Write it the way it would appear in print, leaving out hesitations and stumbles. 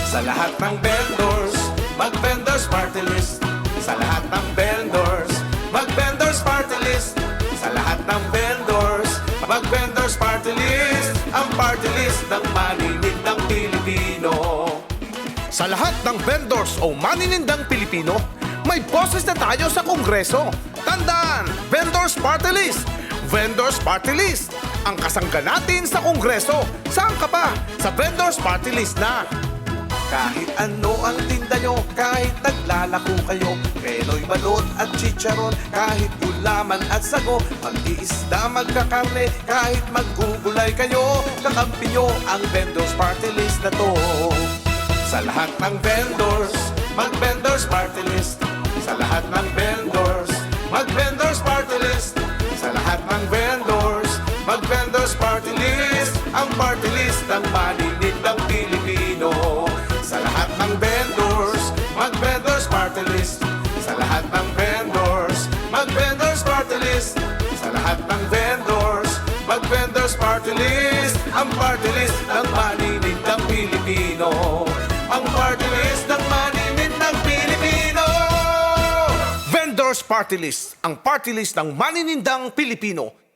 Sa lahat ng vendors, mag-vendors party list. Sa lahat ng vendors, mag-vendors party list. Sa lahat ng vendors, mag-vendors party list. Ang party list ng maninindang Pilipino. Sa lahat ng vendors o maninindang Pilipino, may boses na tayo sa Kongreso. Tandaan, Vendors Party List! Vendors Party List! Ang kasangga natin sa Kongreso. Saan ka pa? Sa Vendors Party List na! Kahit ano ang tinda nyo, kahit naglalako kayo, Penoy balot at chicharon, kahit gulaman at sago, mag-iisda, magkakarne, kahit maggugulay kayo, kakampi nyo ang Vendors Party List na to. Sa lahat ng vendors, mag-vendors party list. Sa lahat ng vendors, mag-vendors party list. Sa lahat ng vendors, mag-vendors party list. Ang party list ng maninindang Pilipino. Sa lahat ng vendors, mag-vendors party list. Sa lahat ng vendors, mag-vendors party list. Sa lahat ng vendors, mag-vendors party list. Ang party list ng maninindang Pilipino. Ang party list ng maninindang Pilipino. Vendors Party List, ang party list ng maninindang Pilipino.